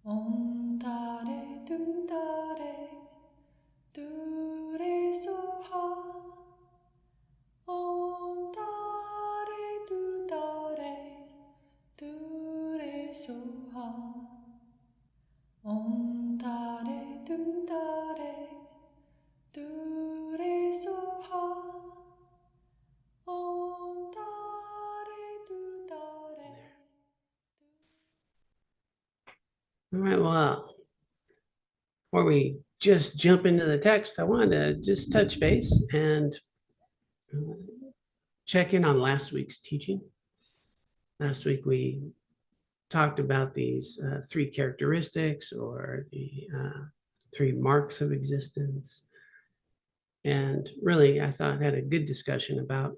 Om Tare Tu Tare Tu Re Soha. Om Tare Tu Tare Tu Re Soha. Om Tare Tu Tare Tu Re Soha. Om Tare Tu Tare. All right, well, before we just jump into the text, I wanted to just touch base and check in on last week's teaching. Last week, we talked about these three characteristics or the three marks of existence. And really, I thought had a good discussion about,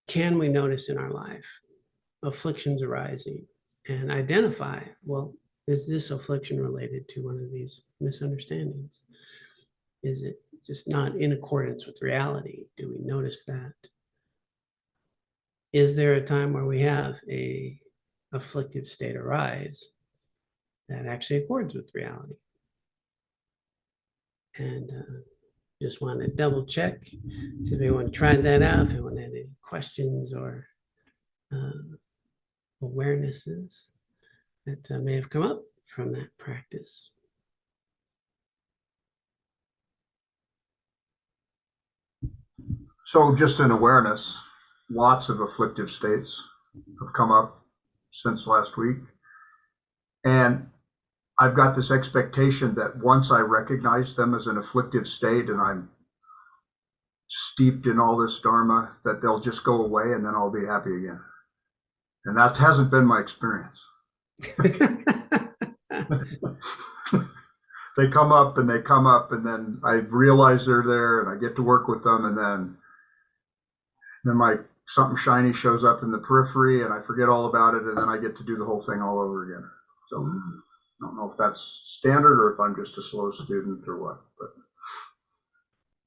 can we notice in our life afflictions arising and identify, well, is this affliction related to one of these misunderstandings? Is it just not in accordance with reality? Do we notice that? Is there a time where we have a afflictive state arise that actually accords with reality? And just want to double check, see if anyone tried that out, if anyone had any questions or awarenesses that may have come up from that practice. So just in awareness, lots of afflictive states have come up since last week. And I've got this expectation that once I recognize them as an afflictive state and I'm steeped in all this Dharma, that they'll just go away and then I'll be happy again. And that hasn't been my experience. They come up and they come up, and then I realize they're there and I get to work with them, and then something shiny shows up in the periphery and I forget all about it, and then I get to do the whole thing all over again. So I don't know if that's standard or if I'm just a slow student or what. But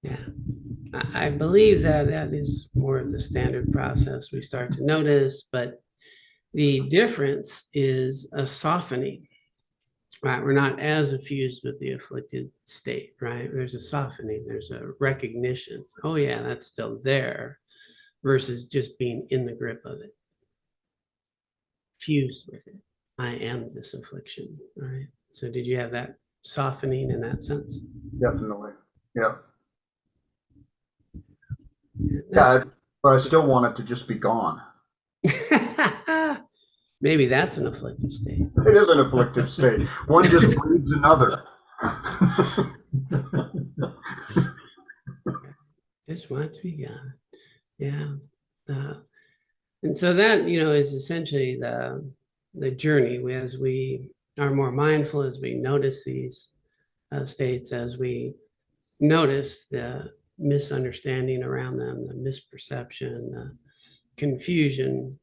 yeah, I believe that is more of the standard process we start to notice, but the difference is a softening. Right, we're not as effused with the afflicted state, right? There's a softening, there's a recognition. Oh yeah, that's still there, versus just being in the grip of it, fused with it. I am this affliction, right? So did you have that softening in that sense? definitely, yeah. Yeah, but I still want it to just be gone. Maybe that's an afflicted state. It is an afflictive state. One just breeds another. Just wants to be gone. Yeah. And so that, is essentially the journey as we are more mindful, as we notice these states, as we notice the misunderstanding around them, the misperception, the confusion,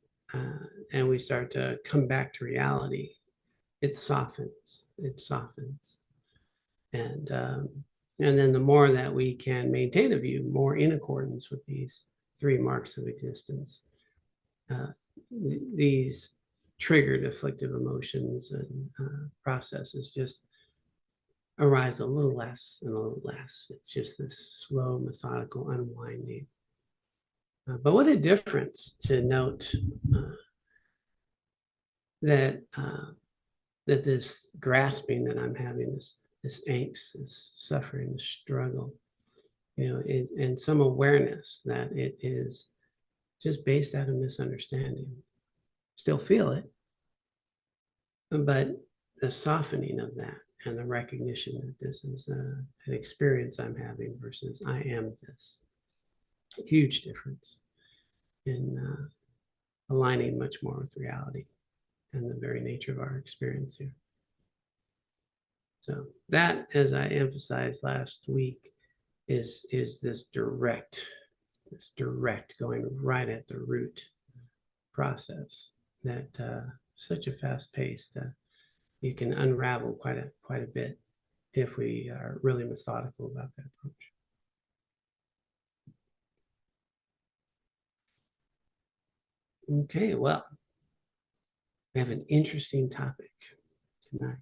and we start to come back to reality. It softens. And then the more that we can maintain a view more in accordance with these three marks of existence, these triggered afflictive emotions and processes just arise a little less and a little less. It's just this slow, methodical unwinding. But what a difference to note that this grasping that I'm having, this angst, this suffering, this struggle, and some awareness that it is just based out of misunderstanding. Still feel it, but the softening of that and the recognition that this is an experience I'm having versus I am this. Huge difference in aligning much more with reality and the very nature of our experience here. So that, as I emphasized last week, is this direct going right at the root process that such a fast pace you can unravel quite a bit if we are really methodical about that approach. Okay, well, we have an interesting topic. tonight.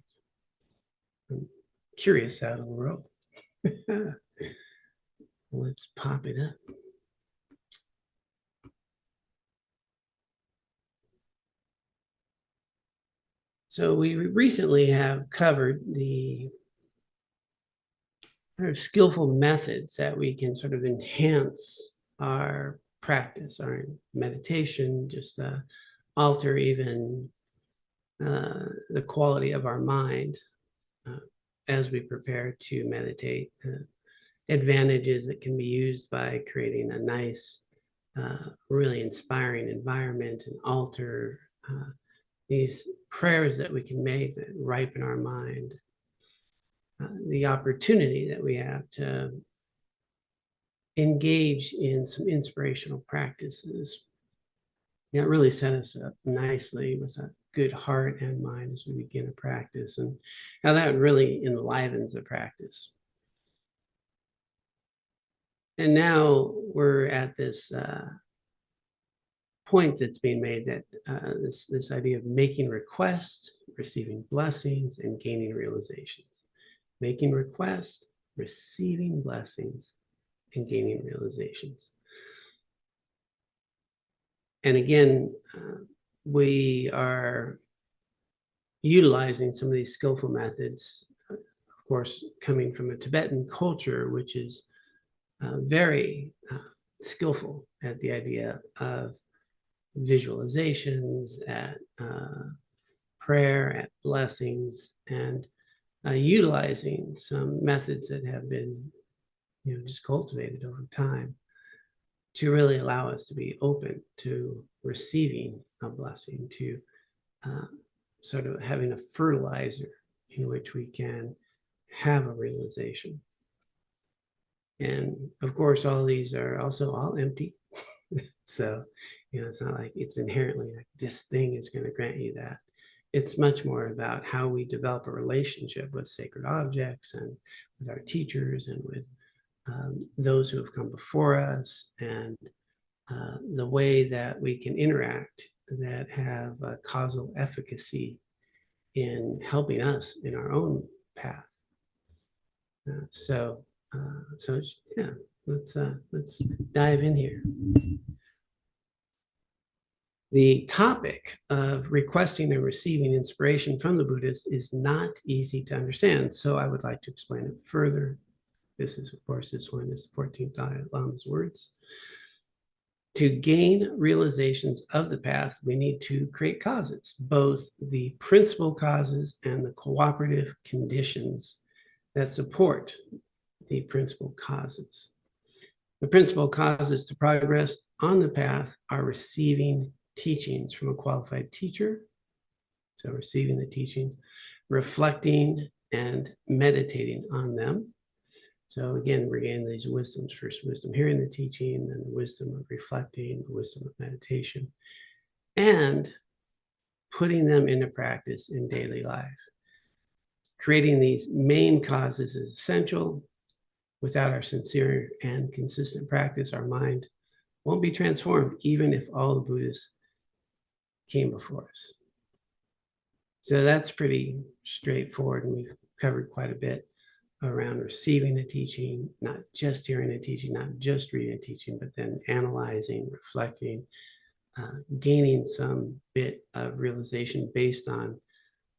I'm curious how it'll roll. Let's pop it up. So we recently have covered the kind of skillful methods that we can sort of enhance our practice, our meditation, just alter even the quality of our mind as we prepare to meditate. Advantages that can be used by creating a nice, really inspiring environment and alter these prayers that we can make that ripen our mind. The opportunity that we have to engage in some inspirational practices that really set us up nicely with a good heart and mind as we begin to practice, and how that really enlivens the practice. And now we're at this point that's being made that this idea of making requests, receiving blessings, and gaining realizations. Making requests, receiving blessings, and gaining realizations. And again, we are utilizing some of these skillful methods, of course, coming from a Tibetan culture, which is very skillful at the idea of visualizations, at prayer, at blessings, and utilizing some methods that have been, just cultivated over time to really allow us to be open to receiving a blessing, to sort of having a fertilizer in which we can have a realization. And of course, all these are also all empty. So, it's not like it's inherently like this thing is going to grant you that. It's much more about how we develop a relationship with sacred objects and with our teachers and with those who have come before us, and the way that we can interact that have a causal efficacy in helping us in our own path. So yeah, let's dive in here. The topic of requesting and receiving inspiration from the Buddhists is not easy to understand, so I would like to explain it further. This is, of course, this one is the 14th Dalai Lama's words. To gain realizations of the path, we need to create causes, both the principal causes and the cooperative conditions that support the principal causes. The principal causes to progress on the path are receiving teachings from a qualified teacher, so receiving the teachings, reflecting and meditating on them. So again, we're getting these wisdoms: first wisdom hearing the teaching, then the wisdom of reflecting, the wisdom of meditation, and putting them into practice in daily life. Creating these main causes is essential. Without our sincere and consistent practice, our mind won't be transformed, even if all the Buddhists came before us. So that's pretty straightforward, and we've covered quite a bit around receiving the teaching, not just hearing the teaching, not just reading the teaching, but then analyzing, reflecting, gaining some bit of realization based on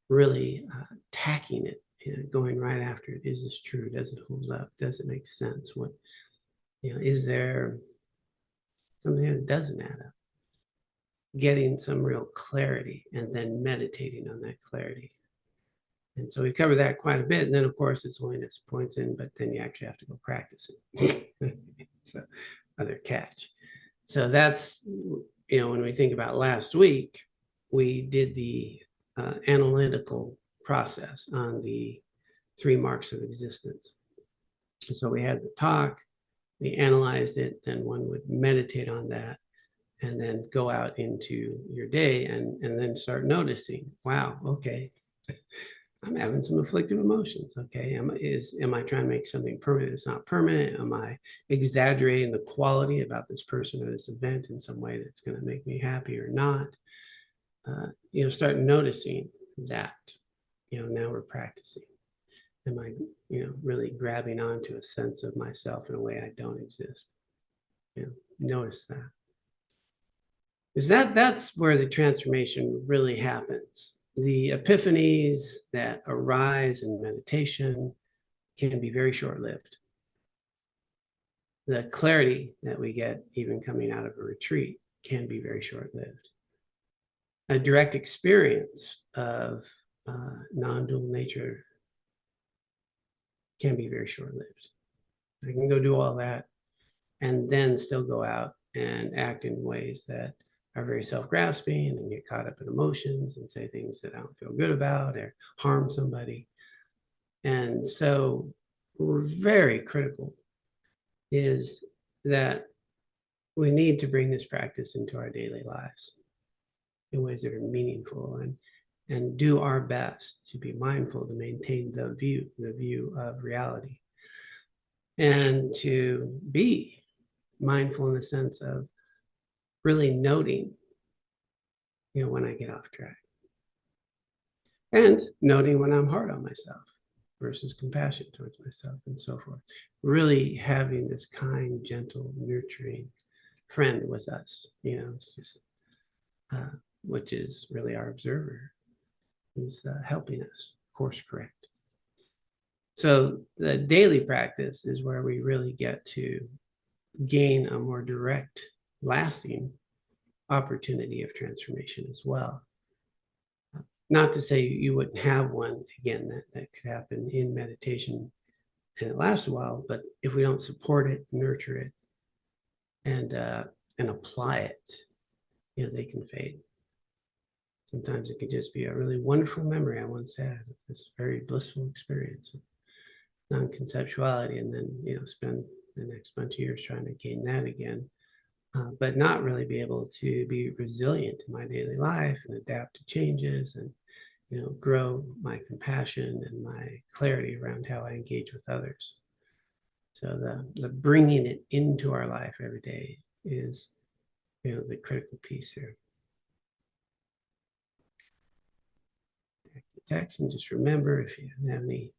really tacking it, going right after it. Is this true? Does it hold up? Does it make sense? What, is there something that doesn't add up? Getting some real clarity and then meditating on that clarity. And so we covered that quite a bit. And then, of course, it's willingness points in, but then you actually have to go practice it. So other catch. So that's, when we think about last week, we did the analytical process on the 3 marks of existence. And so we had the talk, we analyzed it, then one would meditate on that, and then go out into your day and then start noticing, wow, okay, I'm having some afflictive emotions. Okay, am I trying to make something permanent? It's not permanent. Am I exaggerating the quality about this person or this event in some way that's going to make me happy or not? Start noticing that. now we're practicing. Am I, really grabbing onto a sense of myself in a way I don't exist? Notice that. Because that's where the transformation really happens. The epiphanies that arise in meditation can be very short-lived. The clarity that we get even coming out of a retreat can be very short-lived. A direct experience of non-dual nature can be very short-lived. I can go do all that and then still go out and act in ways that are very self-grasping and get caught up in emotions and say things that I don't feel good about or harm somebody. And so very critical is that we need to bring this practice into our daily lives in ways that are meaningful and do our best to be mindful, to maintain the view of reality, and to be mindful in the sense of really noting, when I get off track, and noting when I'm hard on myself versus compassion towards myself, and so forth. Really having this kind, gentle, nurturing friend with us, it's just, which is really our observer, who's helping us course correct. So the daily practice is where we really get to gain a more direct, lasting opportunity of transformation as well. Not to say you wouldn't have one, again, that could happen in meditation and it lasts a while, but if we don't support it, nurture it, and apply it, they can fade. Sometimes it could just be a really wonderful memory I once had of this very blissful experience of non-conceptuality, and then spend the next bunch of years trying to gain that again, but not really be able to be resilient in my daily life and adapt to changes and grow my compassion and my clarity around how I engage with others. So the bringing it into our life every day is the critical piece here. Back to the text, and just remember, if you have any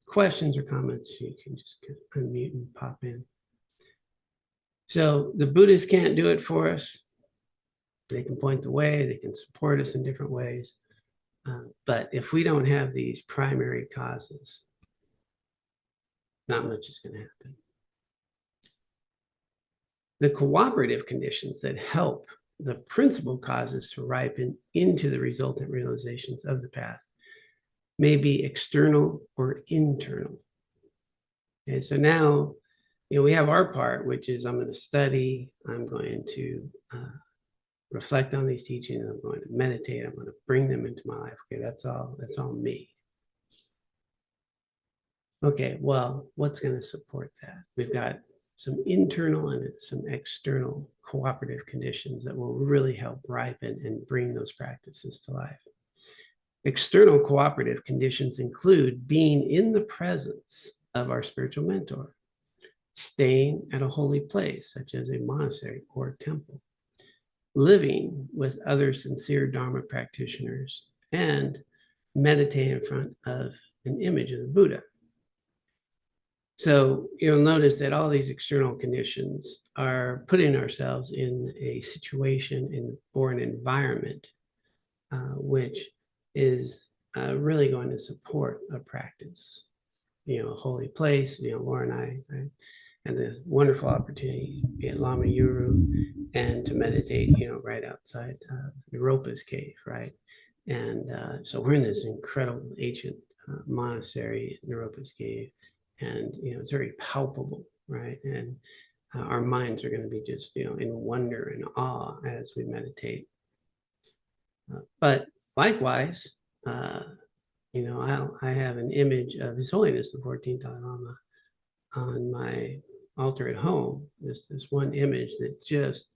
questions or comments, you can just unmute and pop in. So the Buddhists can't do it for us. They can point the way, they can support us in different ways. But if we don't have these primary causes, not much is going to happen. The cooperative conditions that help the principal causes to ripen into the resultant realizations of the path may be external or internal. And so now, we have our part, which is I'm going to study, I'm going to reflect on these teachings, I'm going to meditate, I'm going to bring them into my life. Okay, that's all me. Okay, well, what's going to support that? We've got some internal and some external cooperative conditions that will really help ripen and bring those practices to life. External cooperative conditions include being in the presence of our spiritual mentor, staying at a holy place, such as a monastery or a temple, living with other sincere Dharma practitioners, and meditating in front of an image of the Buddha. So you'll notice that all these external conditions are putting ourselves in a situation or an environment which is really going to support a practice. A holy place. Laura and I had the wonderful opportunity to be at Lama Yuru and to meditate, right outside Naropa's cave, right? And so we're in this incredible ancient monastery, Naropa's cave, and it's very palpable, right? And our minds are going to be just in wonder and awe as we meditate. But likewise, I have an image of His Holiness the 14th Dalai Lama on my altar at home. This one image that just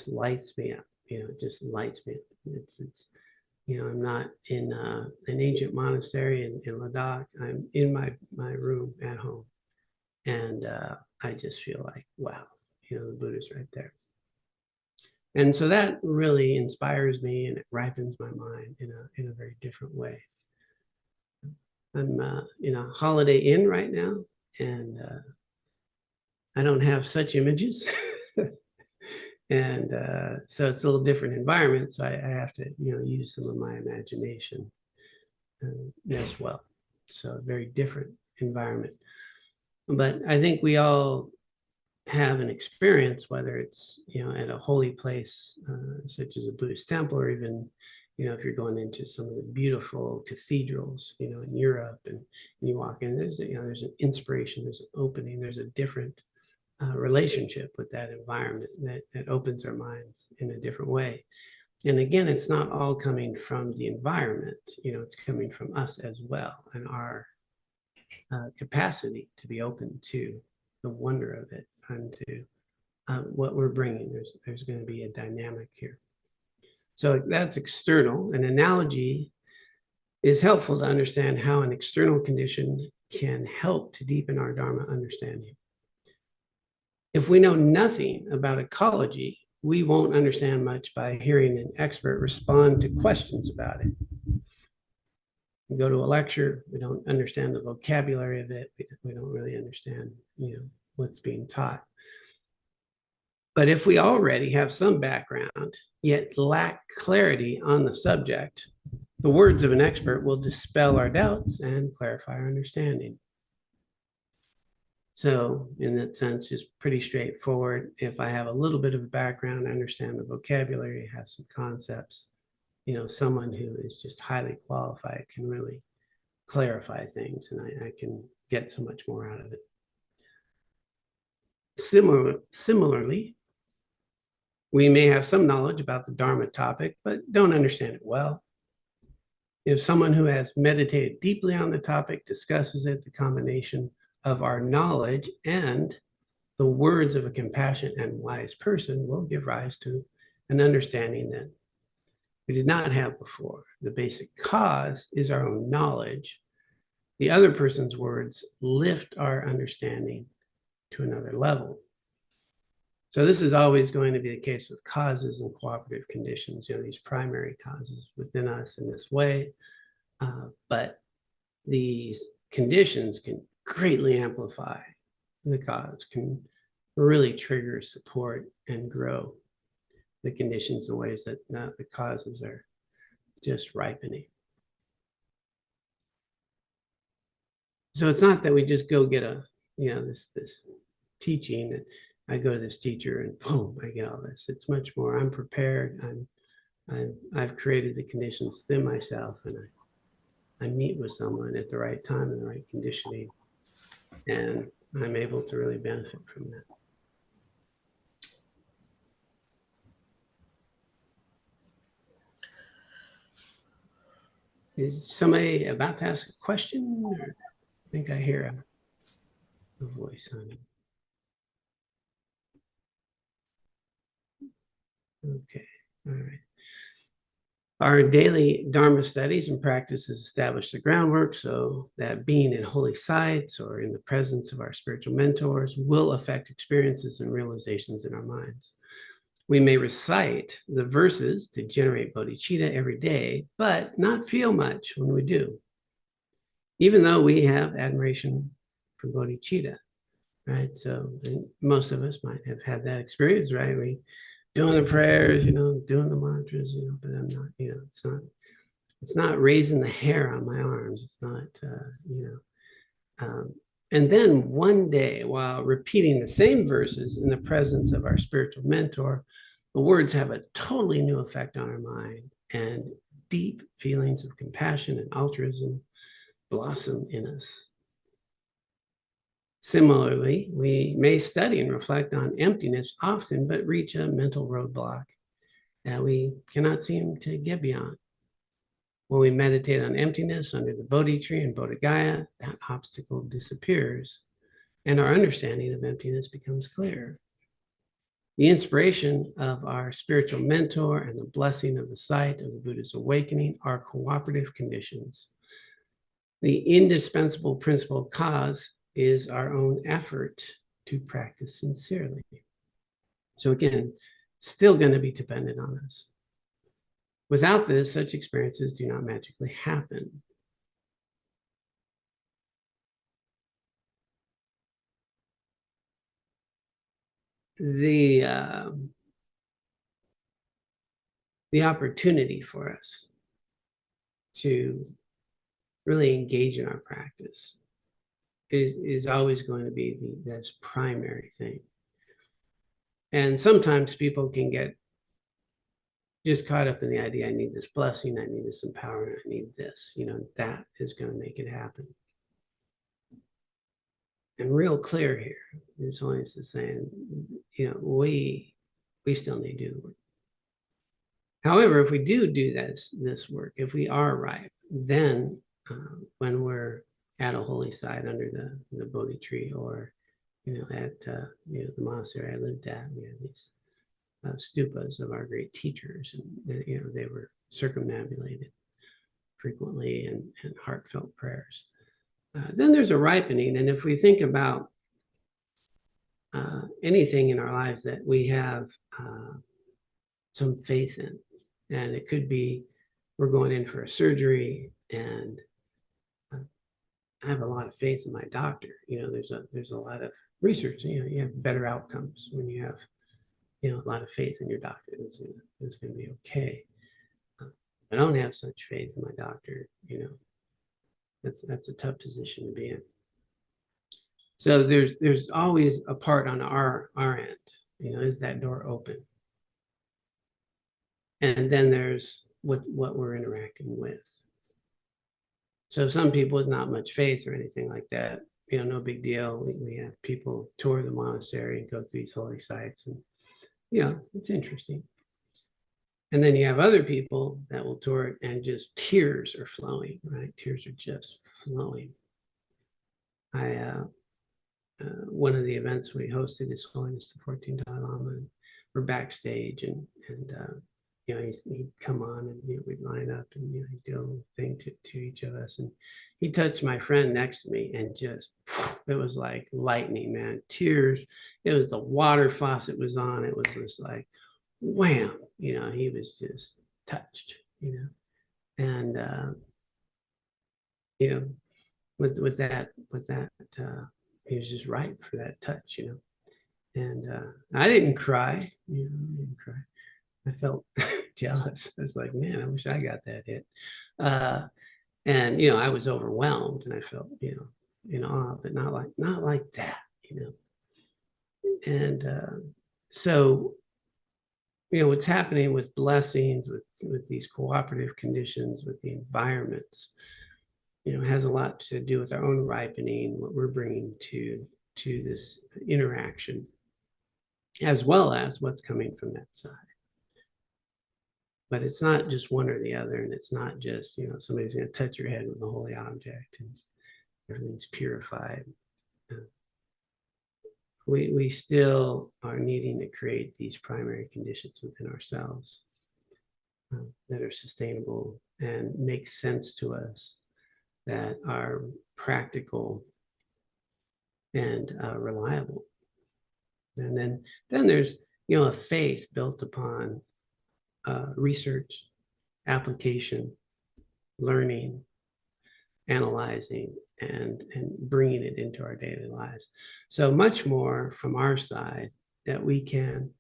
lights me up. It just lights me up. It's I'm not in an ancient monastery in Ladakh. I'm in my room at home, and I just feel like, wow, the Buddha's right there. And so that really inspires me, and it ripens my mind in a very different way. I'm in a Holiday Inn right now, and I don't have such images. And so it's a little different environment. So I have to, use some of my imagination as well. So a very different environment. But I think we all have an experience, whether it's, at a holy place, such as a Buddhist temple, or even, if you're going into some of the beautiful cathedrals, in Europe, and you walk in, there's an inspiration, there's an opening, there's a different relationship with that environment that opens our minds in a different way. And again, it's not all coming from the environment, it's coming from us as well, and our capacity to be open to the wonder of it and to what we're bringing. There's going to be a dynamic here. So that's external. An analogy is helpful to understand how an external condition can help to deepen our Dharma understanding. If we know nothing about ecology, we won't understand much by hearing an expert respond to questions about it. We go to a lecture, we don't understand the vocabulary of it, we don't really understand, what's being taught. But if we already have some background, yet lack clarity on the subject, the words of an expert will dispel our doubts and clarify our understanding. So in that sense, it's pretty straightforward. If I have a little bit of a background, I understand the vocabulary, have some concepts, someone who is just highly qualified can really clarify things, and I can get so much more out of it. Similarly, we may have some knowledge about the Dharma topic, but don't understand it well. If someone who has meditated deeply on the topic discusses it, the combination of our knowledge and the words of a compassionate and wise person will give rise to an understanding that we did not have before. The basic cause is our own knowledge. The other person's words lift our understanding to another level. So this is always going to be the case with causes and cooperative conditions, these primary causes within us in this way. But these conditions can greatly amplify the cause, can really trigger, support, and grow the conditions in ways that the causes are just ripening. So it's not that we just go get this teaching, and I go to this teacher and boom, I get all this. It's much more, I'm prepared, I've created the conditions within myself, and I meet with someone at the right time and the right conditioning, and I'm able to really benefit from that. Is somebody about to ask a question? Or I think I hear a voice on it. Okay, all right. Our daily Dharma studies and practices establish the groundwork so that being in holy sites or in the presence of our spiritual mentors will affect experiences and realizations in our minds. We may recite the verses to generate bodhicitta every day, but not feel much when we do, even though we have admiration for bodhicitta, right? So most of us might have had that experience, right? We doing the prayers, doing the mantras, but I'm not, it's not raising the hair on my arms. It's not, and then one day, while repeating the same verses in the presence of our spiritual mentor, the words have a totally new effect on our mind, and deep feelings of compassion and altruism blossom in us. Similarly, we may study and reflect on emptiness often, but reach a mental roadblock that we cannot seem to get beyond. When we meditate on emptiness under the Bodhi tree and Bodhigaya, that obstacle disappears, and our understanding of emptiness becomes clear. The inspiration of our spiritual mentor and the blessing of the sight of the Buddha's awakening are cooperative conditions. The indispensable principal cause is our own effort to practice sincerely. So again, still going to be dependent on us. Without this, such experiences do not magically happen. the opportunity for us to really engage in our practice is always going to be this primary thing. And sometimes people can get just caught up in the idea, I need this blessing, I need this empowerment, I need this, that is going to make it happen. And real clear here is always the saying, we still need to do the work. However, if we do this work, if we are ripe, then when we're at a holy site under the Bodhi tree, or at the monastery I lived at, we had these stupas of our great teachers, and they were circumambulated frequently, and heartfelt prayers. Then there's a ripening, and if we think about anything in our lives that we have some faith in, and it could be we're going in for a surgery, and I have a lot of faith in my doctor. There's a lot of research. You have better outcomes when you have a lot of faith in your doctor. It's going to be okay. I don't have such faith in my doctor. That's a tough position to be in. So there's always a part on our end. Is that door open? And then there's what we're interacting with. So some people with not much faith or anything like that, no big deal. We have people tour the monastery and go through these holy sites, and it's interesting. And then you have other people that will tour it and just tears are flowing, right? Tears are just flowing. One of the events we hosted, His Holiness the 14th Dalai Lama, and we're backstage, and he'd come on, and we'd line up, and he'd do a little thing to each of us, and he touched my friend next to me, and just it was like lightning, man. Tears. It was the water faucet was on. It was just like wham. He was just touched. And with that, he was just right for that touch. And I didn't cry. I didn't cry. I felt jealous. I was like, man, I wish I got that hit. And I was overwhelmed, and I felt in awe, but not like that. And so what's happening with blessings, with these cooperative conditions, with the environments, has a lot to do with our own ripening, what we're bringing to this interaction, as well as what's coming from that side. But it's not just one or the other, and it's not just, somebody's going to touch your head with a holy object and everything's purified. We still are needing to create these primary conditions within ourselves that are sustainable and make sense to us, that are practical and reliable. And then there's, a faith built upon research, application, learning, analyzing, and bringing it into our daily lives. So much more from our side, that we can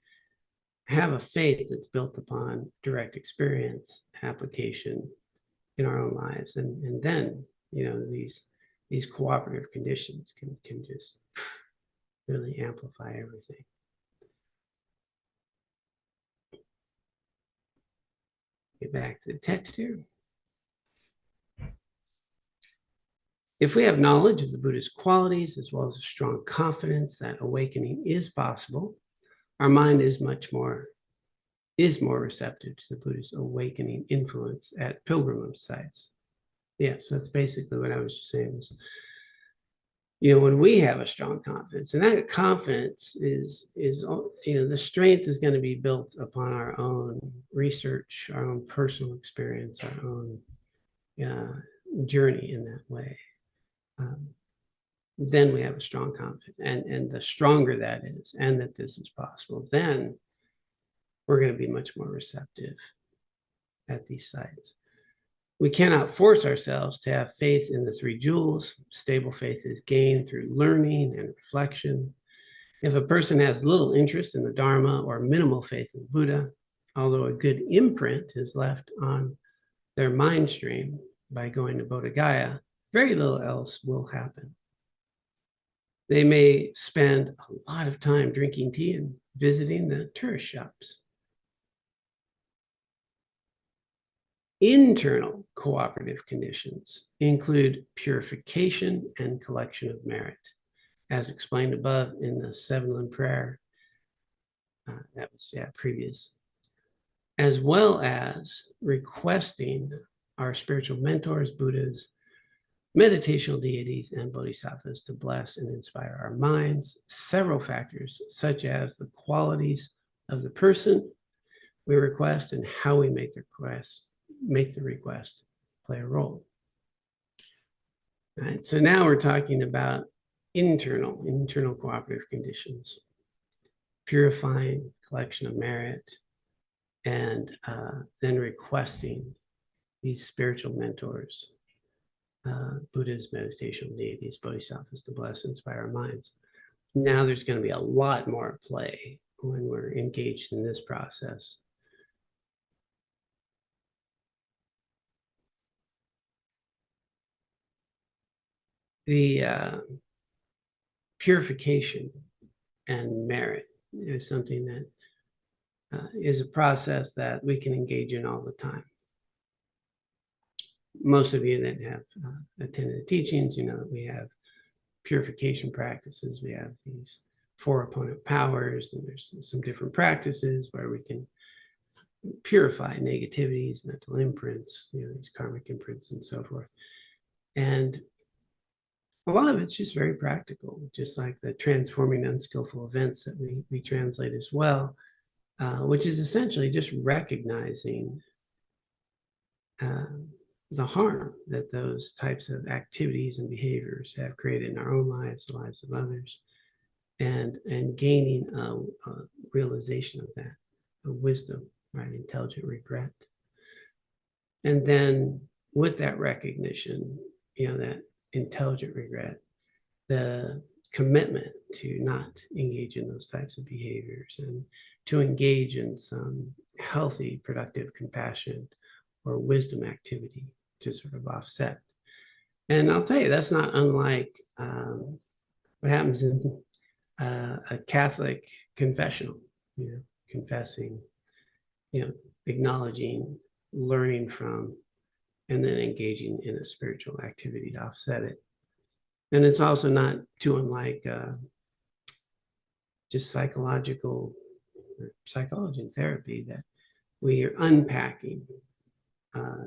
have a faith that's built upon direct experience, application in our own lives, and then these cooperative conditions can just really amplify everything. Get back to the text here. If we have knowledge of the Buddhist qualities, as well as a strong confidence that awakening is possible, our mind is more receptive to the Buddhist awakening influence at pilgrimage sites. Yeah, so that's basically what I was just saying. When we have a strong confidence, and that confidence is the strength is going to be built upon our own research, our own personal experience, our own journey in that way. Then we have a strong confidence, and the stronger that is, and that this is possible, then we're going to be much more receptive at these sites. We cannot force ourselves to have faith in the three jewels. Stable faith is gained through learning and reflection. If a person has little interest in the Dharma or minimal faith in Buddha, although a good imprint is left on their mind stream by going to Bodh Gaya, very little else will happen. They may spend a lot of time drinking tea and visiting the tourist shops. Internal cooperative conditions include purification and collection of merit, as explained above in the seven limb prayer. That was previous, as well as requesting our spiritual mentors, Buddhas, meditational deities, and bodhisattvas to bless and inspire our minds. Several factors, such as the qualities of the person we request and how we make the request, play a role. All right, so now we're talking about internal cooperative conditions, purifying, collection of merit, and then requesting these spiritual mentors, Buddhas, meditational deities, bodhisattvas to bless, inspire our minds. Now there's going to be a lot more play when we're engaged in this process. The purification and merit is something that is a process that we can engage in all the time. Most of you that have attended the teachings, you know that we have purification practices. We have these 4 opponent powers, and there's some different practices where we can purify negativities, mental imprints, these karmic imprints and so forth. And a lot of it's just very practical, just like the transforming unskillful events that we translate as well, which is essentially just recognizing the harm that those types of activities and behaviors have created in our own lives, the lives of others, and gaining a realization of that, a wisdom, right? Intelligent regret. And then with that recognition, that intelligent regret, the commitment to not engage in those types of behaviors and to engage in some healthy, productive compassion or wisdom activity to sort of offset. And I'll tell you, that's not unlike what happens in a Catholic confessional, confessing, acknowledging, learning from, and then engaging in a spiritual activity to offset it. And it's also not too unlike just psychology and therapy, that we are unpacking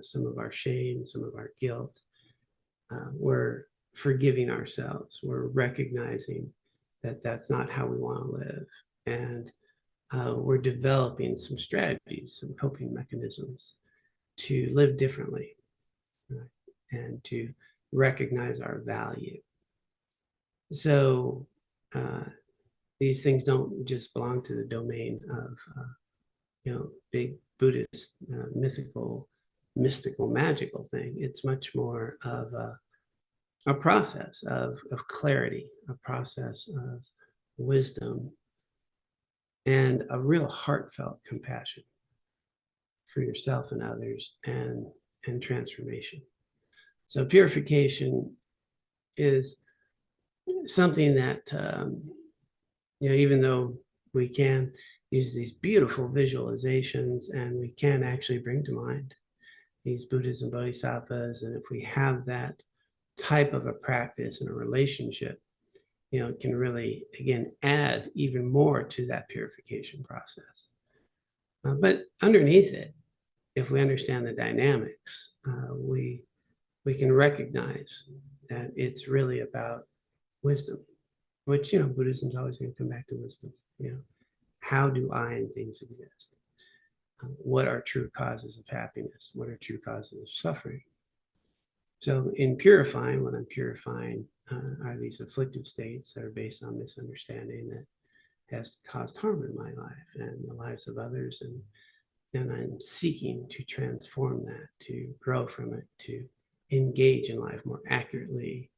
some of our shame, some of our guilt. We're forgiving ourselves. We're recognizing that that's not how we want to live. And we're developing some strategies, some coping mechanisms to live differently, right? And to recognize our value. So these things don't just belong to the domain of, big Buddhist, mystical, magical thing. It's much more of a process of clarity, a process of wisdom, and a real heartfelt compassion for yourself and others, and transformation. So purification is something that, even though we can use these beautiful visualizations and we can actually bring to mind these Buddhas and Bodhisattvas, and if we have that type of a practice and a relationship, it can really, again, add even more to that purification process. But underneath it, if we understand the dynamics, we can recognize that it's really about wisdom, which, Buddhism is always going to come back to wisdom. How do I and things exist? What are true causes of happiness? What are true causes of suffering? So in purifying, what I'm purifying are these afflictive states that are based on misunderstanding that has caused harm in my life and the lives of others. And I'm seeking to transform that, to grow from it, to engage in life more accurately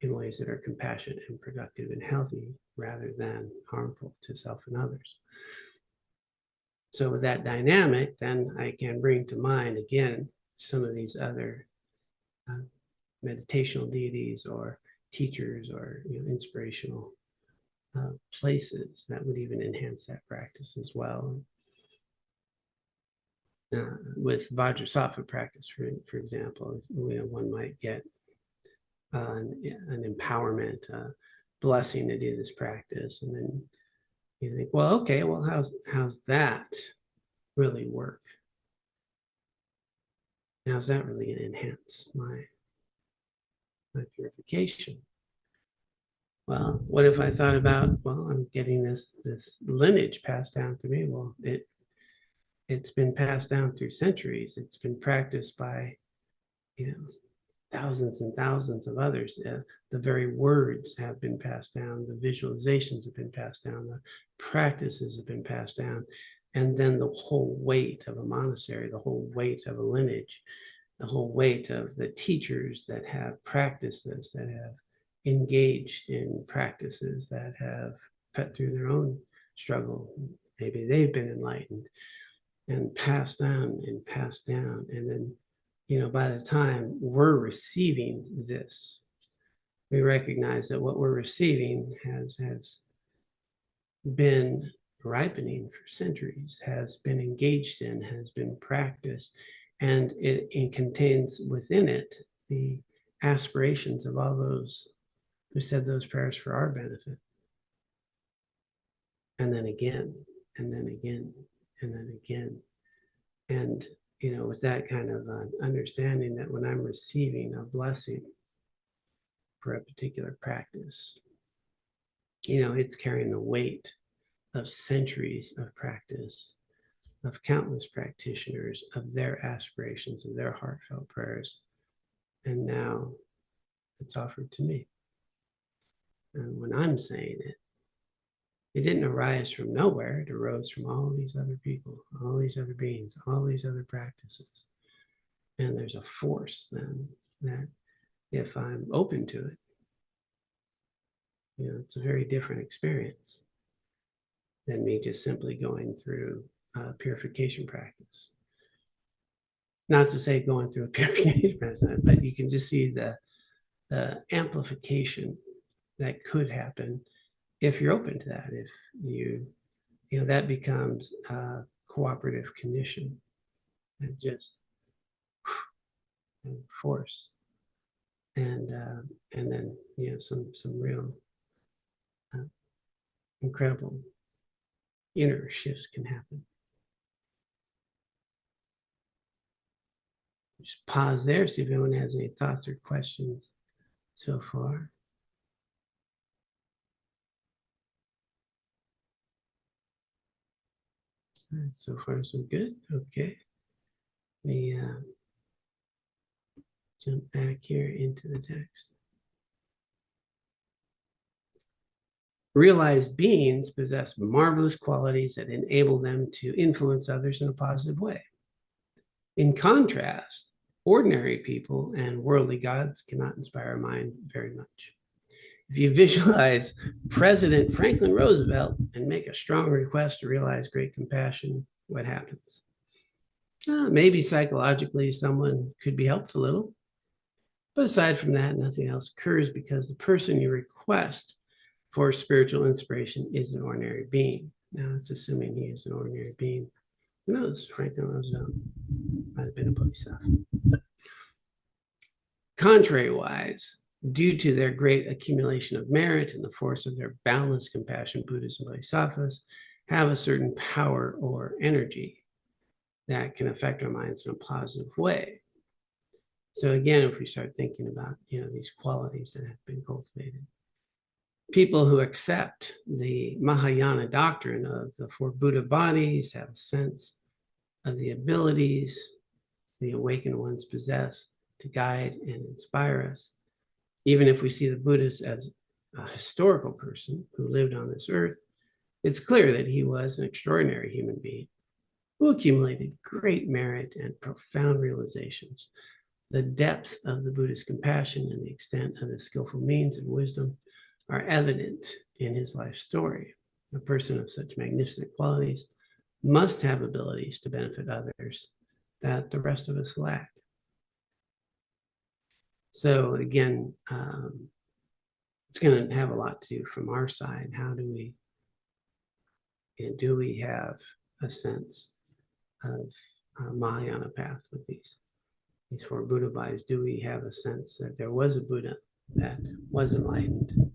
in ways that are compassionate and productive and healthy rather than harmful to self and others. So with that dynamic, then I can bring to mind again some of these other meditational deities or teachers or inspirational places that would even enhance that practice as well. With Vajrasattva practice, for example, one might get an empowerment, blessing to do this practice, and then you think, well, okay, well, how's that really work? How's that really going to enhance my purification? Well, what if I thought about, well, I'm getting this lineage passed down to me. Well, it's been passed down through centuries. It's been practiced by, thousands and thousands of others. The very words have been passed down. The visualizations have been passed down. The practices have been passed down. And then the whole weight of a monastery, the whole weight of a lineage, the whole weight of the teachers that have practiced this, that have engaged in practices, that have cut through their own struggle. Maybe they've been enlightened and passed down and passed down. And then, by the time we're receiving this, we recognize that what we're receiving has been ripening for centuries, has been engaged in, has been practiced, and it contains within it the aspirations of all those who said those prayers for our benefit. And then again, and then again, and then again. And, with that kind of understanding that when I'm receiving a blessing for a particular practice, it's carrying the weight of centuries of practice, of countless practitioners, of their aspirations, of their heartfelt prayers. And now it's offered to me. And when I'm saying it, it didn't arise from nowhere. It arose from all these other people, all these other beings, all these other practices. And there's a force then that if I'm open to it, it's a very different experience than me just simply going through a purification practice. Not to say going through a purification practice, but you can just see the amplification that could happen if you're open to that, if that becomes a cooperative condition and just force, and then some real incredible inner shifts can happen. Just pause there, see if anyone has any thoughts or questions so far. So far, so good. Okay. Let me jump back here into the text. Realized beings possess marvelous qualities that enable them to influence others in a positive way. In contrast, ordinary people and worldly gods cannot inspire a mind very much. If you visualize President Franklin Roosevelt and make a strong request to realize great compassion, what happens? Maybe psychologically someone could be helped a little. But aside from that, nothing else occurs because the person you request for spiritual inspiration is an ordinary being. Now, it's assuming he is an ordinary being. Who knows? Franklin Roosevelt might have been a bodhisattva. Contrary-wise, due to their great accumulation of merit and the force of their boundless compassion, Buddhas and Bodhisattvas have a certain power or energy that can affect our minds in a positive way. So again, if we start thinking about, these qualities that have been cultivated, people who accept the Mahayana doctrine of the four Buddha bodies have a sense of the abilities the awakened ones possess to guide and inspire us. Even if we see the Buddhist as a historical person who lived on this earth, it's clear that he was an extraordinary human being who accumulated great merit and profound realizations. The depth of the Buddha's compassion and the extent of his skillful means and wisdom are evident in his life story. A person of such magnificent qualities must have abilities to benefit others that the rest of us lack. So again, it's going to have a lot to do from our side. How do we have a sense of Mahayana path with these four Buddha bodies? Do we have a sense that there was a Buddha that was enlightened?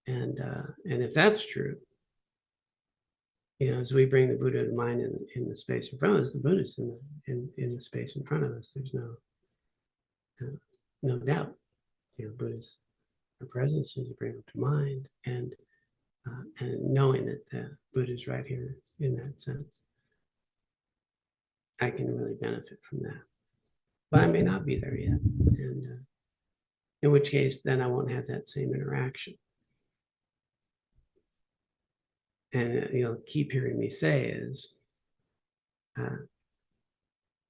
And if that's true, as we bring the Buddha to mind in the space in front of us, the Buddha's in the space in front of us. There's no doubt. Buddha's presence as you bring them to mind, and knowing that the Buddha's right here in that sense, I can really benefit from that. But I may not be there yet, and in which case, then I won't have that same interaction. And you'll keep hearing me say is,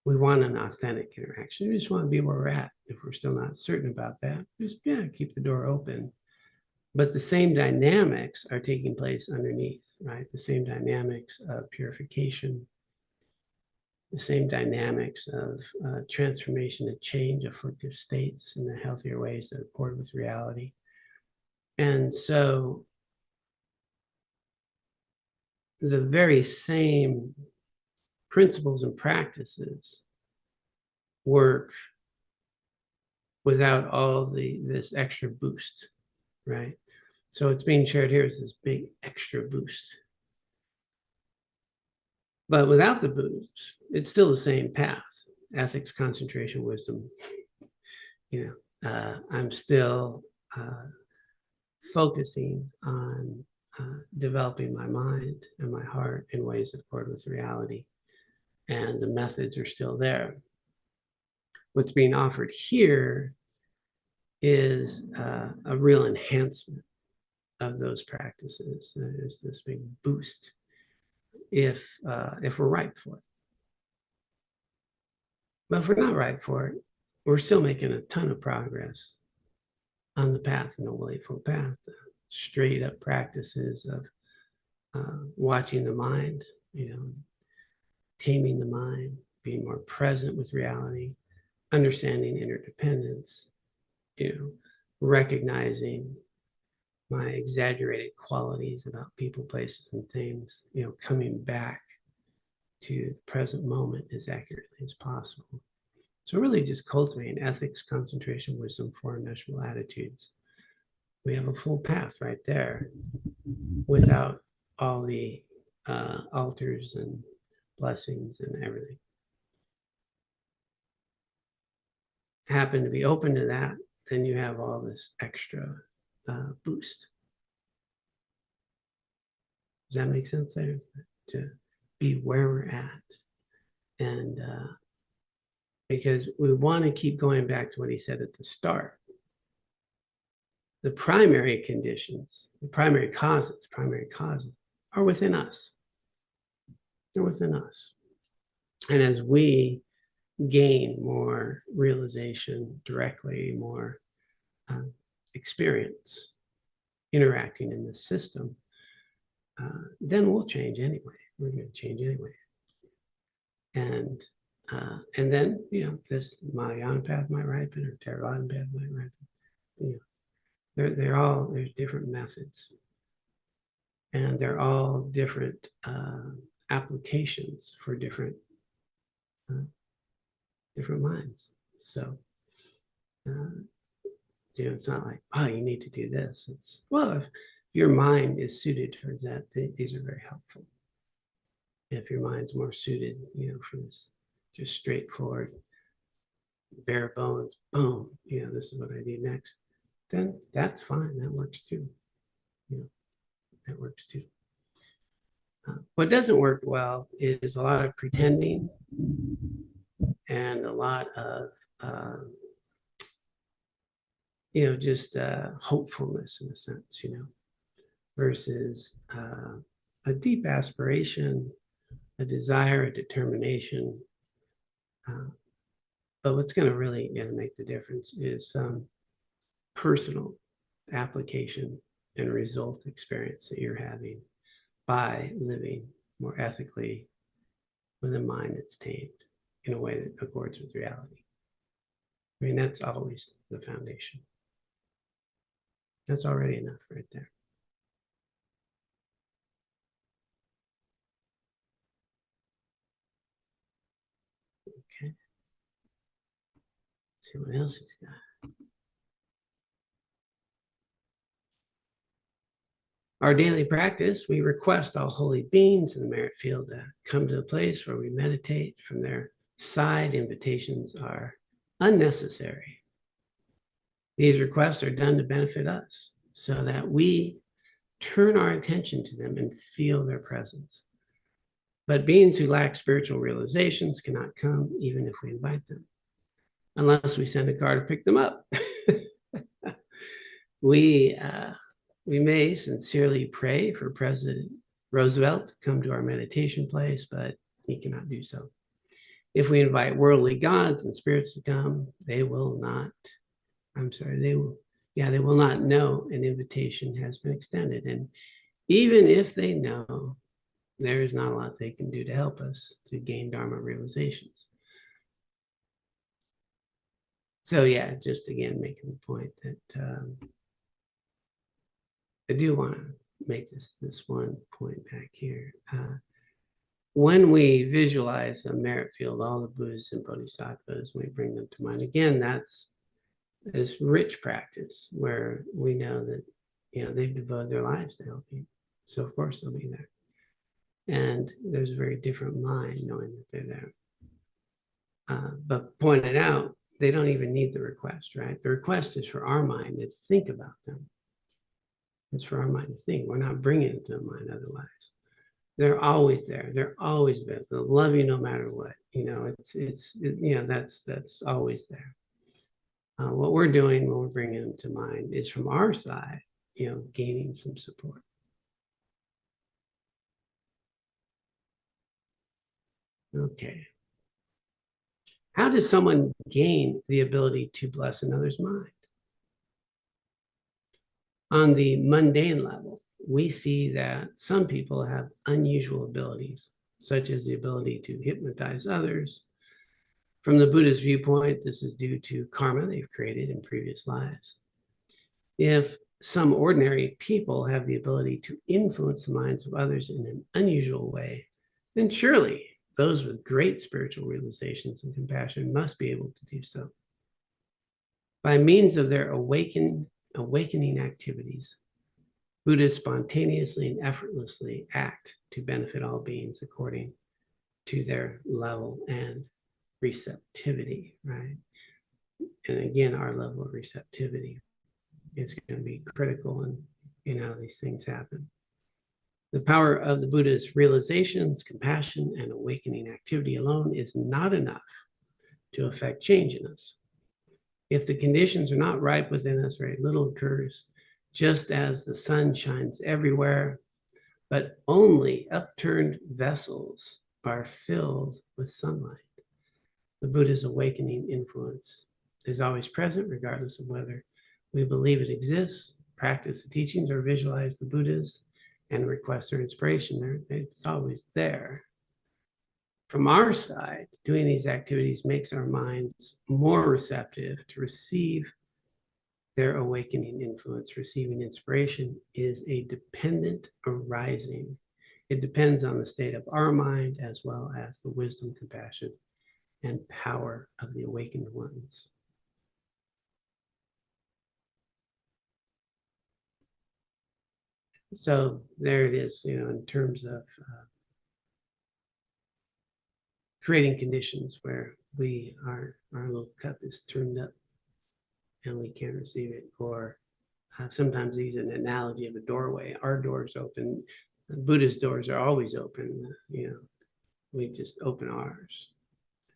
we want an authentic interaction. We just want to be where we're at. If we're still not certain about that, just keep the door open. But the same dynamics are taking place underneath, right? The same dynamics of purification, the same dynamics of transformation and change afflictive states in the healthier ways that accord with reality. And so the very same principles and practices work without all this extra boost, right? So it's being shared here as this big extra boost. But without the boost, it's still the same path: ethics, concentration, wisdom. I'm still focusing on developing my mind and my heart in ways that accord with reality. And the methods are still there. What's being offered here is a real enhancement of those practices. There's this big boost if we're ripe for it. But if we're not ripe for it, we're still making a ton of progress on the path, the Noble Eightfold Path, the straight up practices of watching the mind, taming the mind, being more present with reality, understanding interdependence, recognizing my exaggerated qualities about people, places, and things, coming back to the present moment as accurately as possible. So really just cultivating ethics, concentration, wisdom, four immeasurable attitudes. We have a full path right there without all the altars and blessings and everything. Happen to be open to that, then you have all this extra boost. Does that make sense there? To be where we're at. And because we want to keep going back to what he said at the start. The primary conditions, the primary causes are within us. They're within us. And as we gain more realization directly, more experience interacting in the system, then we'll change anyway. We're going to change anyway. And then, this Mahayana path might ripen, or Theravada path might ripen. There's different methods. And they're all different applications for different minds. So, it's not like, oh, you need to do this. It's, well, if your mind is suited for that, these are very helpful. If your mind's more suited, for this just straightforward, bare bones, boom, this is what I do next, then that's fine. That works too. That works too. What doesn't work well is a lot of pretending and a lot of, just hopefulness in a sense, versus a deep aspiration, a desire, a determination, But what's going to really make the difference is some personal application and result experience that you're having by living more ethically with a mind that's tamed in a way that accords with reality. I mean, that's always the foundation. That's already enough right there. Okay. Let's see what else he's got. Our daily practice, we request all holy beings in the merit field to come to a place where we meditate. From their side, invitations are unnecessary. These requests are done to benefit us so that we turn our attention to them and feel their presence. But beings who lack spiritual realizations cannot come even if we invite them, unless we send a car to pick them up. We may sincerely pray for President Roosevelt to come to our meditation place, but he cannot do so. If we invite worldly gods and spirits to come, they will not know an invitation has been extended. And even if they know, there is not a lot they can do to help us to gain Dharma realizations. So yeah, just again, making the point that I do want to make this one point back here. When we visualize a merit field, all the Buddhas and Bodhisattvas, we bring them to mind. Again, that's this rich practice where we know that they've devoted their lives to helping. So of course they'll be there. And there's a very different mind knowing that they're there. But pointed out, they don't even need the request, right? The request is for our mind to think about them. It's for our mind to think. We're not bringing it to the mind otherwise. They're always there. They're always there. They'll love you no matter what. That's always there. What we're doing when we're bringing them to mind is from our side, gaining some support. Okay. How does someone gain the ability to bless another's mind? On the mundane level, we see that some people have unusual abilities, such as the ability to hypnotize others. From the Buddhist viewpoint, this is due to karma they've created in previous lives. If some ordinary people have the ability to influence the minds of others in an unusual way, then surely those with great spiritual realizations and compassion must be able to do so. By means of their awakening activities, Buddhists spontaneously and effortlessly act to benefit all beings according to their level and receptivity, right? And again, our level of receptivity is going to be critical in how these things happen. The power of the Buddha's realizations, compassion, and awakening activity alone is not enough to affect change in us. If the conditions are not ripe within us, very little occurs, just as the sun shines everywhere, but only upturned vessels are filled with sunlight. The Buddha's awakening influence is always present, regardless of whether we believe it exists, practice the teachings, or visualize the Buddhas and request their inspiration. It's always there. From our side, doing these activities makes our minds more receptive to receive their awakening influence. Receiving inspiration is a dependent arising. It depends on the state of our mind as well as the wisdom, compassion, and power of the awakened ones. So there it is, in terms of creating conditions where our little cup is turned up and we can't receive it. Or sometimes use an analogy of a doorway. Our door's open. Buddhist doors are always open. We just open ours.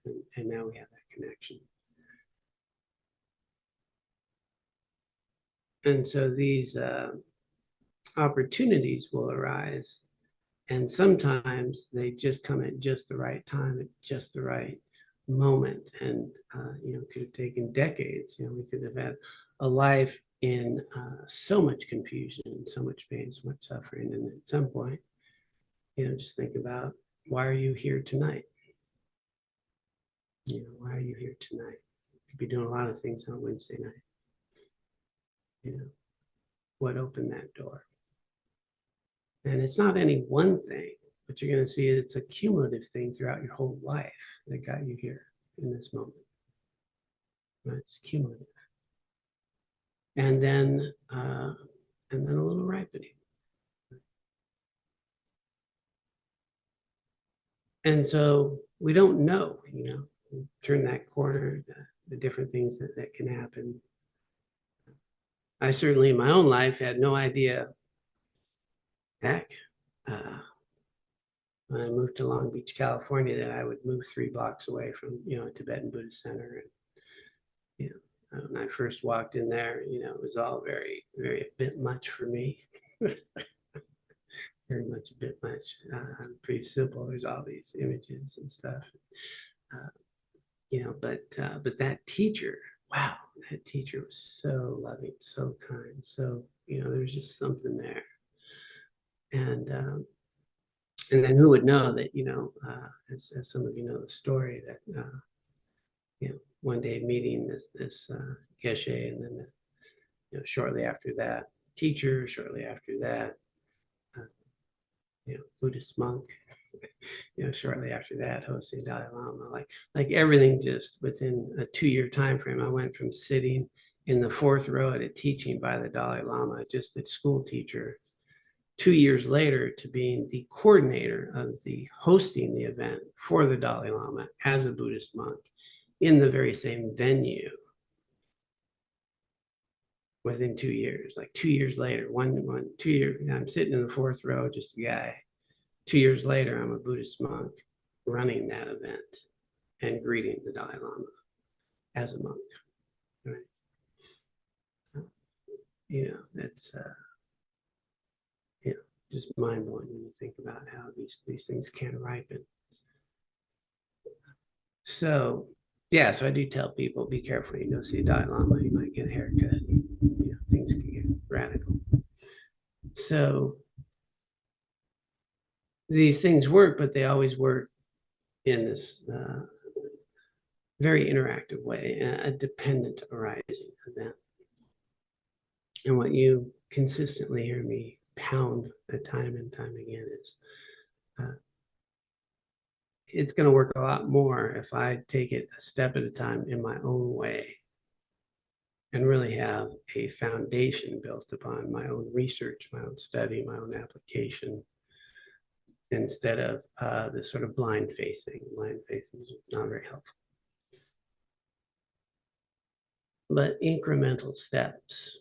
And now we have that connection. And so these opportunities will arise. And sometimes they just come at just the right time, at just the right moment, and could have taken decades. We could have had a life in so much confusion, so much pain, so much suffering, and at some point, just think about, why are you here tonight? Why are you here tonight? You could be doing a lot of things on Wednesday night. What opened that door? And it's not any one thing, but you're going to see it's a cumulative thing throughout your whole life that got you here in this moment. Right? It's cumulative. And then a little ripening. And so we don't know, turn that corner, the different things that can happen. I certainly in my own life had no idea, heck, when I moved to Long Beach, California, that I would move 3 blocks away from, a Tibetan Buddhist center. And, when I first walked in there, it was all very, very a bit much for me. Very much, a bit much. Pretty simple. There's all these images and stuff. But that teacher, wow, that teacher was so loving, so kind. So, there's just something there. And then who would know that, as some of you know the story, that, one day meeting this Geshe, and then, shortly after that, teacher, shortly after that, Buddhist monk, shortly after that, Hosei Dalai Lama, like everything just within a 2-year time frame. I went from sitting in the 4th row at a teaching by the Dalai Lama, just a school teacher, 2 years later to being the coordinator of hosting the event for the Dalai Lama as a Buddhist monk in the very same venue. Within 2 years, like 2 years later, 2 years, I'm sitting in the 4th row, just a guy. 2 years later, I'm a Buddhist monk running that event and greeting the Dalai Lama as a monk. Right? That's just mind blowing when you think about how these things can ripen. So yeah, so I do tell people, be careful when you go see a Dalai Lama. You might get a haircut. Things can get radical. So these things work, but they always work in this very interactive way, a dependent arising event. And what you consistently hear me pound time and time again is, it's going to work a lot more if I take it a step at a time in my own way and really have a foundation built upon my own research, my own study, my own application, instead of this sort of blind faith thing. Blind faith is not very helpful. But incremental steps,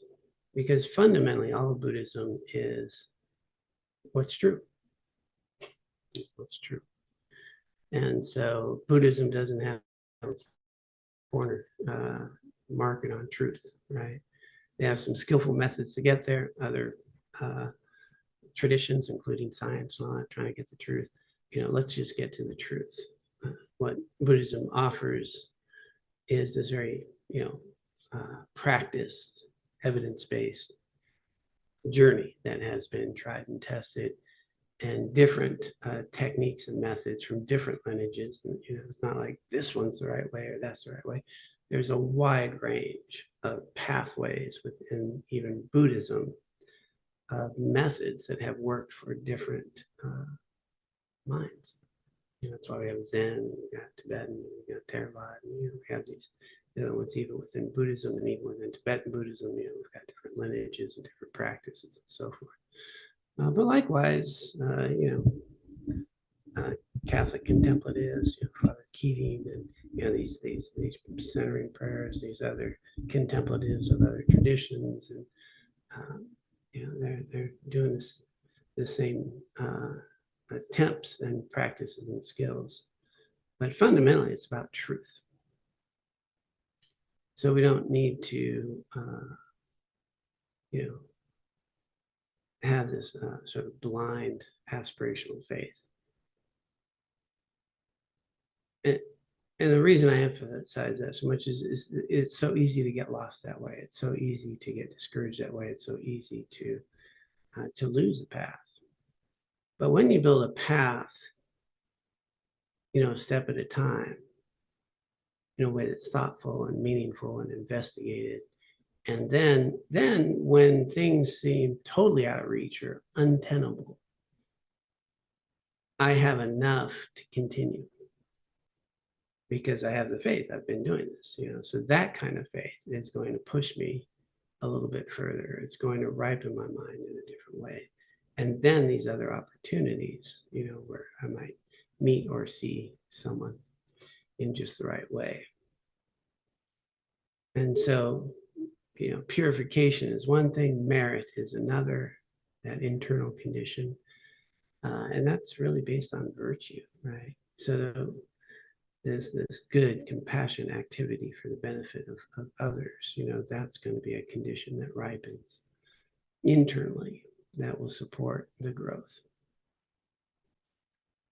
because fundamentally all of Buddhism is what's true. What's true. And so Buddhism doesn't have a corner market on truth, right? They have some skillful methods to get there, other traditions, including science and all that, trying to get the truth. Let's just get to the truth. What Buddhism offers is this very, practiced, evidence-based journey that has been tried and tested, and different techniques and methods from different lineages. And, it's not like this one's the right way or that's the right way. There's a wide range of pathways within even Buddhism, methods that have worked for different minds. That's why we have Zen, we got Tibetan, we got Theravada, we have these other ones even within Buddhism, and even within Tibetan Buddhism, we've got different lineages and different practices and so forth. But likewise, Catholic contemplatives, Father Keating, and these centering prayers, these other contemplatives of other traditions, and they're doing the same attempts and practices and skills, but fundamentally it's about truth. So we don't need to, have this sort of blind aspirational faith. And the reason I emphasize that so much is it's so easy to get lost that way. It's so easy to get discouraged that way. It's so easy to lose the path. But when you build a path, a step at a time, in a way that's thoughtful and meaningful and investigated, and then when things seem totally out of reach or untenable, I have enough to continue because I have the faith. I've been doing this, so that kind of faith is going to push me a little bit further. It's going to ripen my mind in a different way. And then these other opportunities, where I might meet or see someone in just the right way. And so, purification is one thing, merit is another, that internal condition. And that's really based on virtue, right? So there's this good compassion activity for the benefit of others. That's going to be a condition that ripens internally, that will support the growth.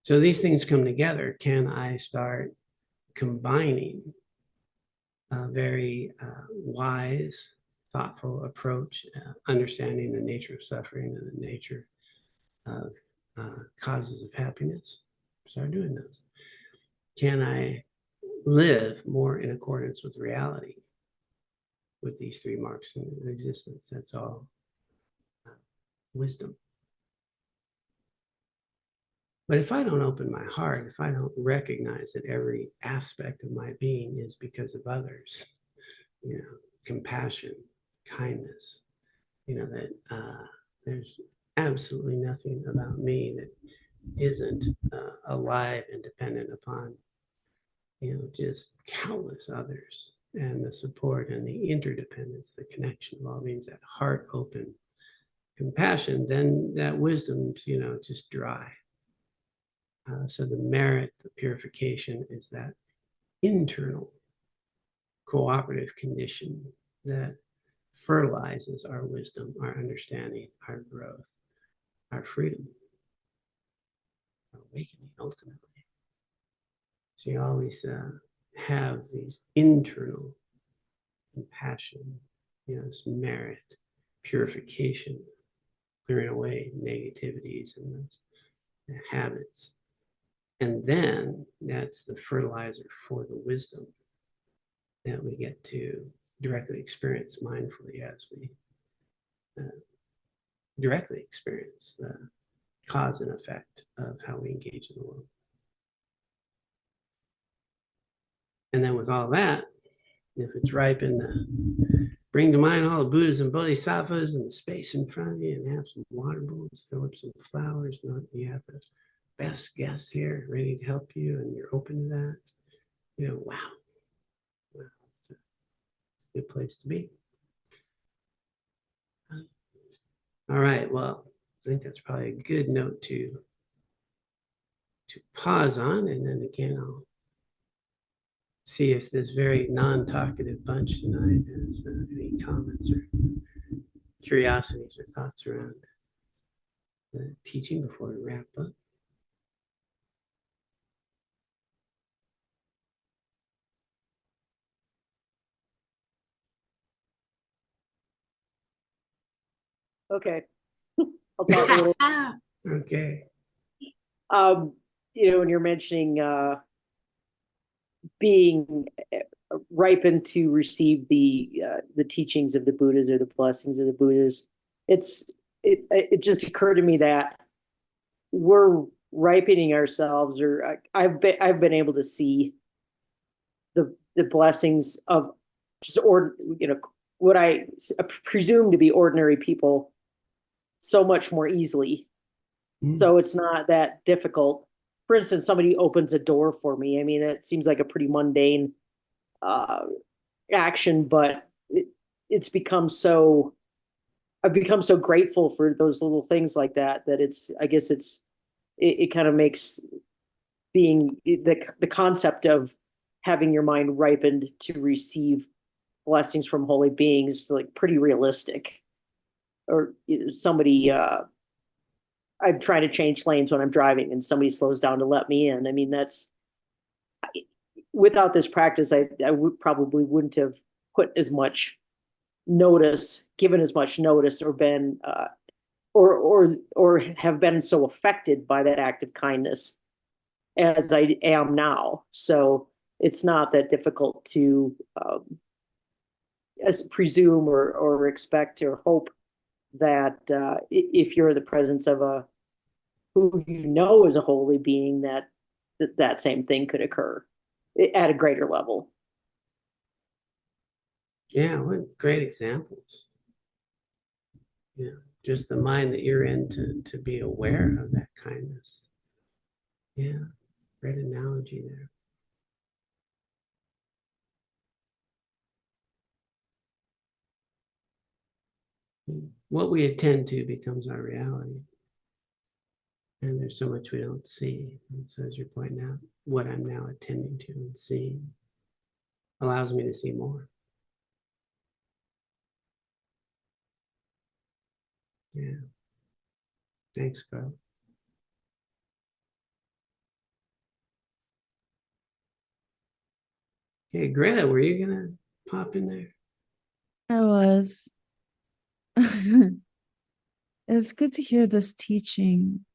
So these things come together. Can I start combining a very wise, thoughtful approach, understanding the nature of suffering and the nature of causes of happiness? Start doing those. Can I live more in accordance with reality with these three marks of existence? That's all wisdom. But if I don't open my heart, if I don't recognize that every aspect of my being is because of others, compassion, kindness, that there's absolutely nothing about me that isn't alive and dependent upon, just countless others, and the support and the interdependence, the connection of all means, that heart open compassion, then that wisdom, just dry. So the merit, the purification is that internal cooperative condition that fertilizes our wisdom, our understanding, our growth, our freedom, our awakening ultimately. So you always have these internal compassion, this merit, purification, clearing away negativities and those habits. And then that's the fertilizer for the wisdom that we get to directly experience mindfully as we directly experience the cause and effect of how we engage in the world. And then with all that, if it's ripened, bring to mind all the Buddhas and Bodhisattvas and the space in front of you, and have some water bowls, throw up some flowers, know that you have the best guests here ready to help you, and you're open to that. Wow. It's a good place to be. All right, well, I think that's probably a good note to pause on, and then again, I'll see if this very non-talkative bunch tonight has any comments or curiosities or thoughts around the teaching before we wrap up. Okay. I'll talk a little. Okay. When you're mentioning being ripened to receive the teachings of the Buddhas or the blessings of the Buddhas, it just occurred to me that we're ripening ourselves, or I've been able to see the blessings of just what I presume to be ordinary people so much more easily. So it's not that difficult. For instance, somebody opens a door for me. I mean, it seems like a pretty mundane action, but it's become so. I've become so grateful for those little things like that it kind of makes being the concept of having your mind ripened to receive blessings from holy beings like pretty realistic. Or somebody. I'm trying to change lanes when I'm driving and somebody slows down to let me in. I mean, without this practice, I would probably wouldn't have put as much notice, given as much notice, or been or have been so affected by that act of kindness as I am now. So it's not that difficult to presume or expect or hope that if you're in the presence of a who you know is a holy being, that same thing could occur at a greater level. Yeah, what great examples. Yeah, just the mind that you're in to be aware of that kindness. Yeah, great analogy there. What we attend to becomes our reality. And there's so much we don't see. And so, as you're pointing out, what I'm now attending to and seeing allows me to see more. Yeah. Thanks, Carl. Okay, Greta, were you gonna pop in there? I was. It's good to hear this teaching.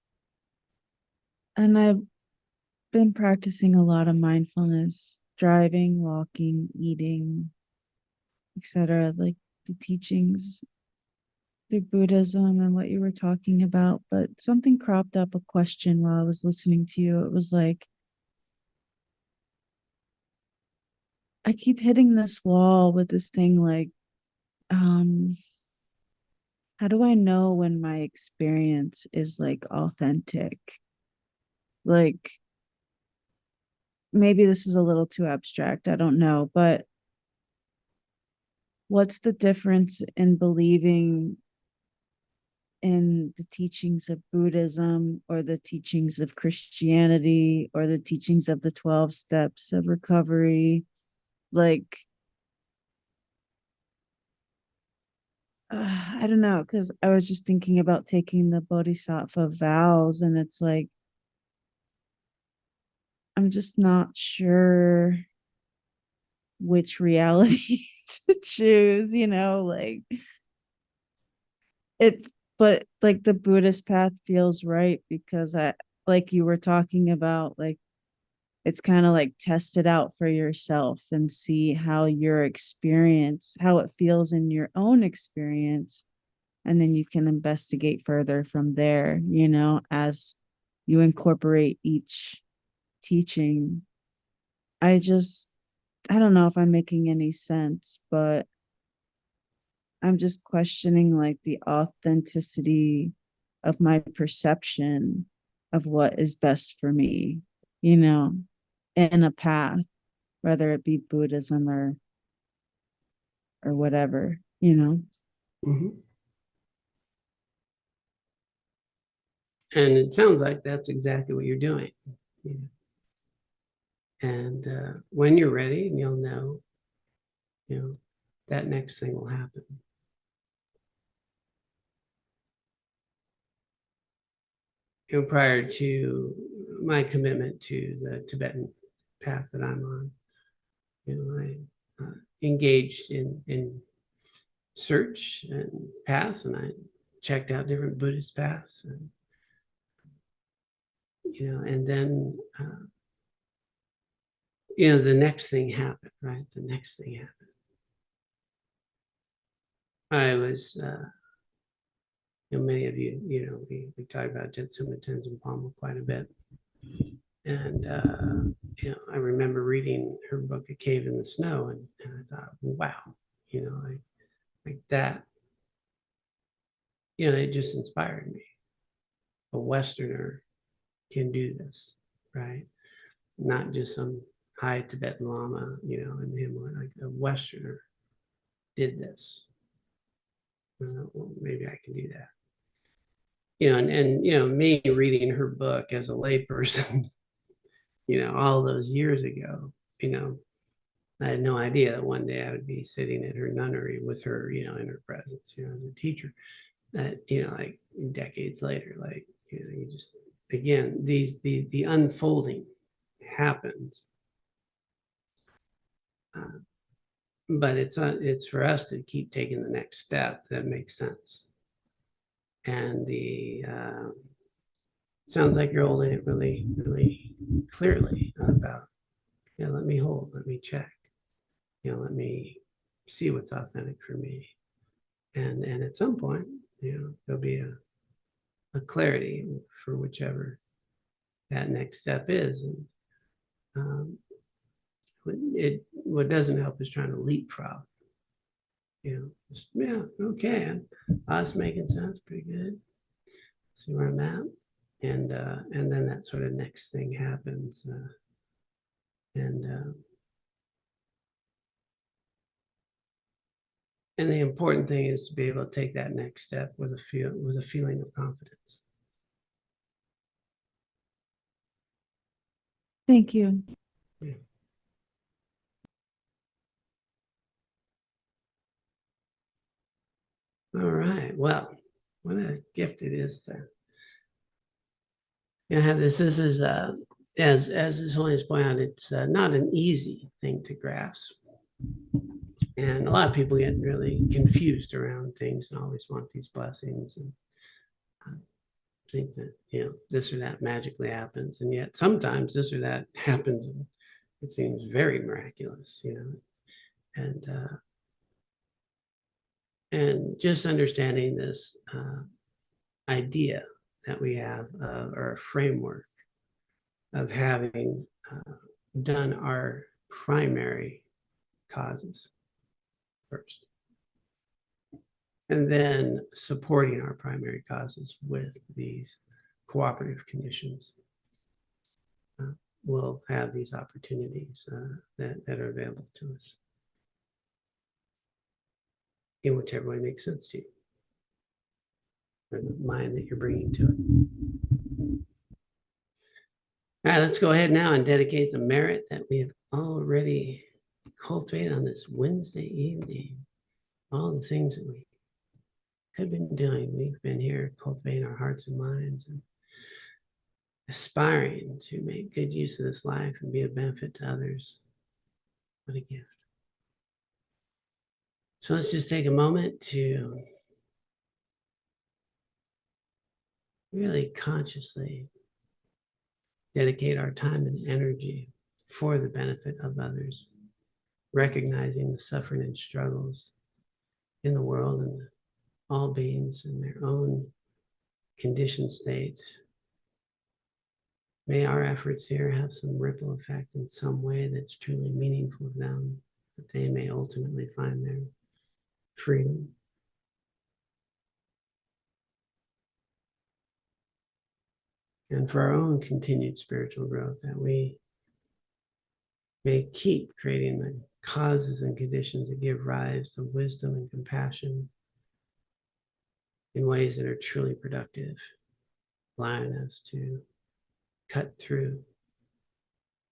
And I've been practicing a lot of mindfulness, driving, walking, eating, etc. Like the teachings through Buddhism and what you were talking about. But something cropped up, a question while I was listening to you. It was like, I keep hitting this wall with this thing like, how do I know when my experience is like authentic? Like, maybe this is a little too abstract, I don't know, but what's the difference in believing in the teachings of Buddhism or the teachings of Christianity or the teachings of the 12 steps of recovery? Like, I don't know, because I was just thinking about taking the Bodhisattva vows, and it's like, I'm just not sure which reality to choose, like it, but like the Buddhist path feels right because like you were talking about, like it's kind of like test it out for yourself and see how your experience, how it feels in your own experience. And then you can investigate further from there, as you incorporate each teaching. I don't know if I'm making any sense, but I'm just questioning like the authenticity of my perception of what is best for me, in a path, whether it be Buddhism or whatever. Mhm. And it sounds like that's exactly what you're doing. Yeah. And when you're ready, and you'll know, that next thing will happen. Prior to my commitment to the Tibetan path that I'm on, I engaged in search and paths, and I checked out different Buddhist paths, and then the next thing happened, right? The next thing happened. I was, many of you, we talk about Jetsuma Tenzin Palmo quite a bit. And, I remember reading her book, A Cave in the Snow, and I thought, wow, like that, it just inspired me. A Westerner can do this, right? Not just some high Tibetan Lama, in the Himalaya, like a Westerner did this. Well, maybe I can do that. And me reading her book as a layperson, all those years ago, I had no idea that one day I would be sitting in her nunnery with her, in her presence, as a teacher. That, like decades later, like, you just, again, the unfolding happens But it's for us to keep taking the next step that makes sense. And the sounds like you're holding it really, really clearly about, let me hold, let me check, let me see what's authentic for me. And at some point, there'll be a clarity for whichever that next step is. And what doesn't help is trying to leapfrog. Just, yeah, okay, that's making sense, pretty good. See where I'm at, and then that sort of next thing happens, and the important thing is to be able to take that next step with a feeling of confidence. Thank you. Yeah. All right. Well, what a gift it is to have this. This is as His Holiness pointed out, it's not an easy thing to grasp. And a lot of people get really confused around things and always want these blessings and think that, this or that magically happens. And yet sometimes this or that happens and it seems very miraculous, and just understanding this idea that we have, or a framework of having done our primary causes first, and then supporting our primary causes with these cooperative conditions. We'll have these opportunities that are available to us in whichever way makes sense to you, or the mind that you're bringing to it. All right, let's go ahead now and dedicate the merit that we have already cultivated on this Wednesday evening. All the things that we could have been doing. We've been here cultivating our hearts and minds and aspiring to make good use of this life and be a benefit to others. What a gift. So let's just take a moment to really consciously dedicate our time and energy for the benefit of others, recognizing the suffering and struggles in the world and all beings in their own conditioned states. May our efforts here have some ripple effect in some way that's truly meaningful to them, that they may ultimately find their freedom. And for our own continued spiritual growth, that we may keep creating the causes and conditions that give rise to wisdom and compassion in ways that are truly productive, allowing us to cut through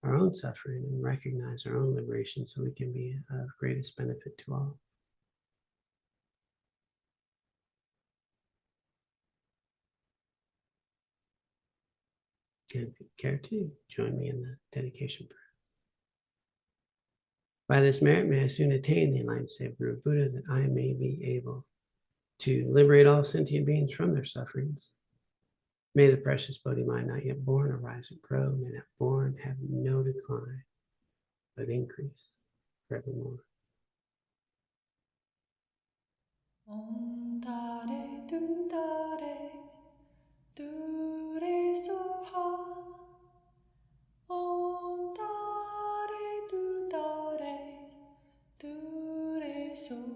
our own suffering and recognize our own liberation so we can be of greatest benefit to all. And if you care to, join me in the dedication prayer. By this merit, may I soon attain the enlightened state of Guru Buddha, that I may be able to liberate all sentient beings from their sufferings. May the precious Bodhi mind not yet born arise and grow. May that born have no decline, but increase forevermore. Om Tare Tu Tare Tu Re Soha. Om Tare Tu Tare Tu Re Soha.